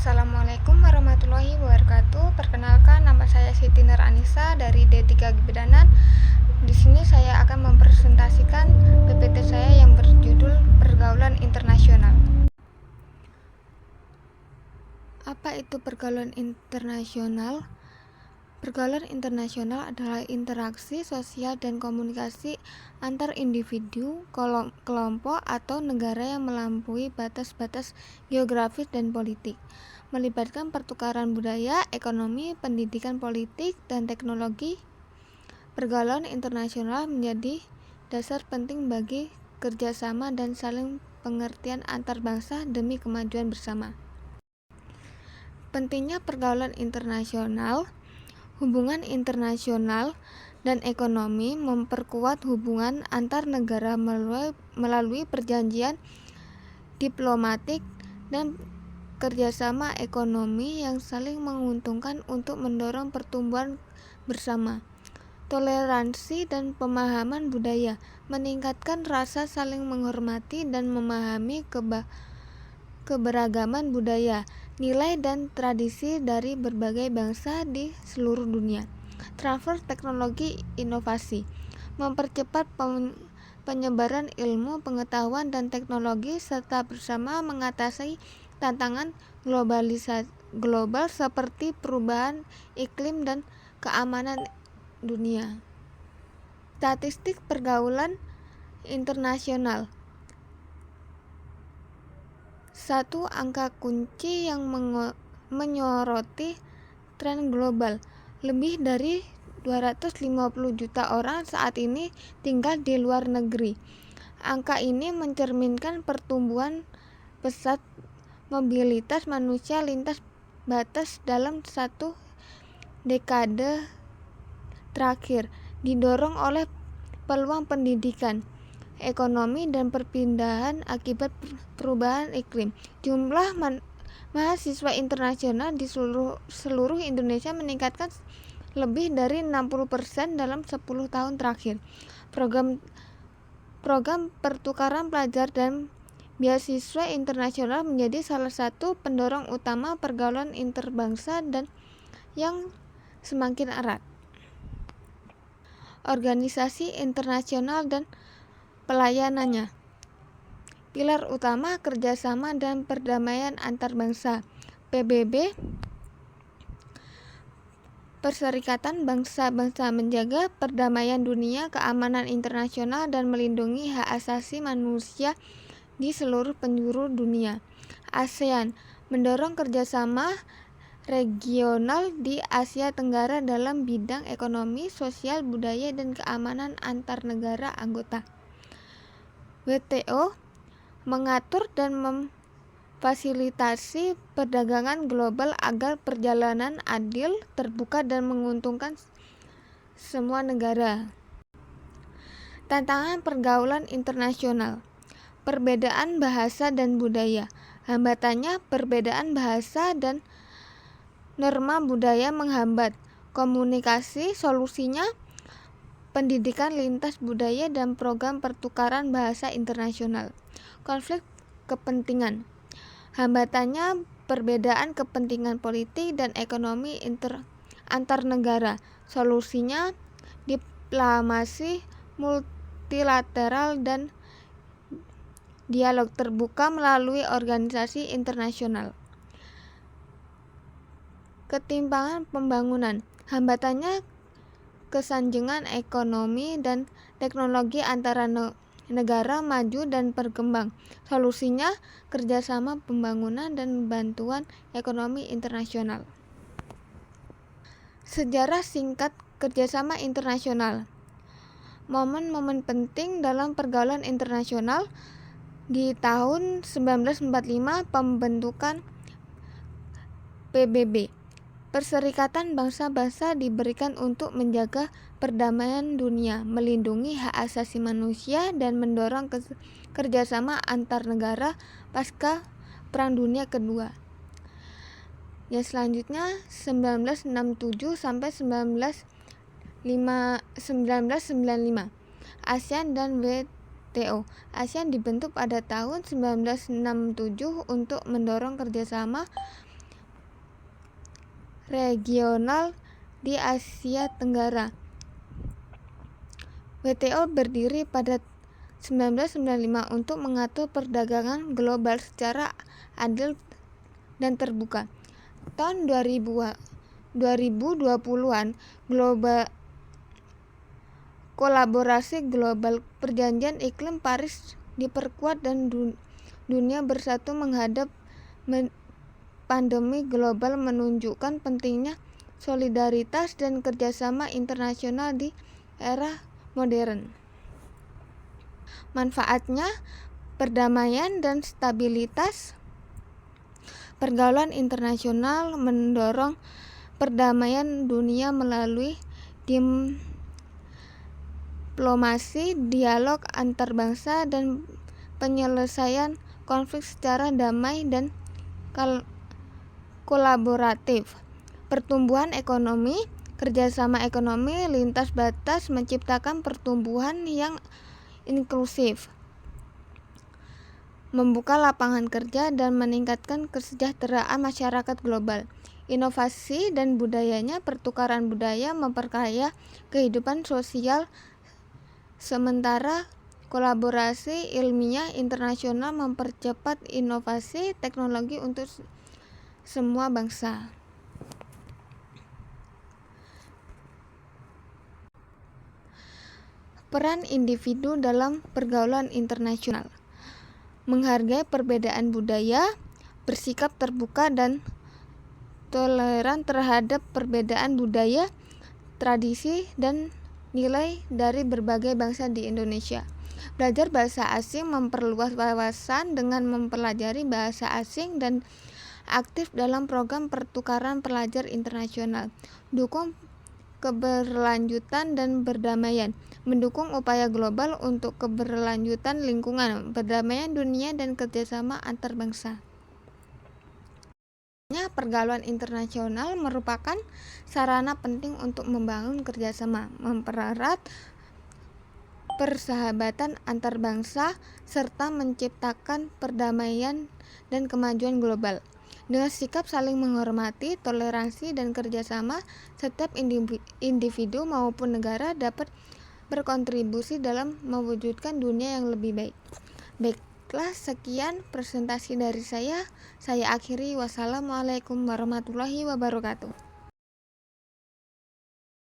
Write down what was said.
Assalamualaikum warahmatullahi wabarakatuh. Perkenalkan, nama saya Siti Nur Anissa dari D3 Gebedanan. Di sini saya akan mempresentasikan PPT saya yang berjudul Pergaulan Internasional. Apa itu pergaulan internasional? Pergaulan internasional adalah interaksi sosial dan komunikasi antar individu, kelompok, atau negara yang melampaui batas-batas geografis dan politik, melibatkan pertukaran budaya, ekonomi, pendidikan, politik, dan teknologi. Pergaulan internasional menjadi dasar penting bagi kerjasama dan saling pengertian antar bangsa demi kemajuan bersama. Pentingnya pergaulan internasional. Hubungan internasional dan ekonomi memperkuat hubungan antar negara melalui perjanjian diplomatik dan kerjasama ekonomi yang saling menguntungkan untuk mendorong pertumbuhan bersama. Toleransi dan pemahaman budaya meningkatkan rasa saling menghormati dan memahami keberagaman budaya, nilai dan tradisi dari berbagai bangsa di seluruh dunia. Transfer teknologi inovasi mempercepat penyebaran ilmu, pengetahuan, dan teknologi serta bersama mengatasi tantangan global seperti perubahan iklim dan keamanan dunia. Statistik pergaulan internasional. Satu angka kunci yang menyoroti tren global. Lebih dari 250 juta orang saat ini tinggal di luar negeri. Angka ini mencerminkan pertumbuhan pesat mobilitas manusia lintas batas dalam satu dekade terakhir, didorong oleh peluang pendidikan, ekonomi, dan perpindahan akibat perubahan iklim. Jumlah mahasiswa internasional di seluruh Indonesia meningkatkan lebih dari 60% dalam 10 tahun terakhir. Program pertukaran pelajar dan beasiswa internasional menjadi salah satu pendorong utama pergaulan interbangsa dan yang semakin erat. Organisasi internasional dan pelayanannya. Pilar utama kerjasama dan perdamaian antar bangsa. PBB, Perserikatan Bangsa-Bangsa menjaga perdamaian dunia, keamanan internasional, dan melindungi hak asasi manusia di seluruh penjuru dunia. ASEAN mendorong kerjasama regional di Asia Tenggara dalam bidang ekonomi, sosial, budaya, dan keamanan antar negara anggota. WTO mengatur dan memfasilitasi perdagangan global agar perjalanan adil, terbuka, dan menguntungkan semua negara. Tantangan pergaulan internasional. Perbedaan bahasa dan budaya. Hambatannya perbedaan bahasa dan norma budaya menghambat komunikasi. Solusinya pendidikan lintas budaya dan program pertukaran bahasa internasional. Konflik kepentingan. Hambatannya perbedaan kepentingan politik dan ekonomi antar negara. Solusinya diplomasi multilateral dan dialog terbuka melalui organisasi internasional. Ketimpangan pembangunan. Hambatannya kesenjangan ekonomi dan teknologi antara negara maju dan berkembang. Solusinya kerjasama pembangunan dan bantuan ekonomi internasional. Sejarah singkat kerjasama internasional. Momen-momen penting dalam pergaulan internasional. Di tahun 1945 pembentukan PBB, Perserikatan Bangsa-Bangsa, diberikan untuk menjaga perdamaian dunia, melindungi hak asasi manusia, dan mendorong kerjasama antar negara pasca Perang Dunia Kedua. Yang selanjutnya 1967 sampai 1995. ASEAN dan WTO. ASEAN dibentuk pada tahun 1967 untuk mendorong kerjasama regional di Asia Tenggara. WTO berdiri pada 1995 untuk mengatur perdagangan global secara adil dan terbuka. Tahun 2020-an, kolaborasi global Perjanjian Iklim Paris diperkuat dan dunia bersatu menghadap pandemi global, menunjukkan pentingnya solidaritas dan kerjasama internasional di era modern. Manfaatnya, perdamaian dan stabilitas. Pergaulan internasional mendorong perdamaian dunia melalui diplomasi, dialog antar bangsa, dan penyelesaian konflik secara damai dan kolaboratif. Pertumbuhan ekonomi. Kerjasama ekonomi lintas batas menciptakan pertumbuhan yang inklusif, membuka lapangan kerja, dan meningkatkan kesejahteraan masyarakat global. Inovasi dan budayanya. Pertukaran budaya memperkaya kehidupan sosial, sementara kolaborasi ilmiah internasional mempercepat inovasi teknologi untuk semua bangsa. Peran individu dalam pergaulan internasional. Menghargai perbedaan budaya, bersikap terbuka dan toleran terhadap perbedaan budaya, tradisi, dan nilai dari berbagai bangsa di Indonesia. Belajar bahasa asing, memperluas wawasan dengan mempelajari bahasa asing dan aktif dalam program pertukaran pelajar internasional. Dukung keberlanjutan dan perdamaian. Mendukung upaya global untuk keberlanjutan lingkungan, perdamaian dunia, dan kerjasama antar bangsa. Pergaulan internasional merupakan sarana penting untuk membangun kerjasama, mempererat persahabatan antar bangsa, serta menciptakan perdamaian dan kemajuan global. Dengan sikap saling menghormati, toleransi, dan kerjasama, setiap individu maupun negara dapat berkontribusi dalam mewujudkan dunia yang lebih baik. Baiklah, sekian presentasi dari saya. Saya akhiri. Wassalamualaikum warahmatullahi wabarakatuh.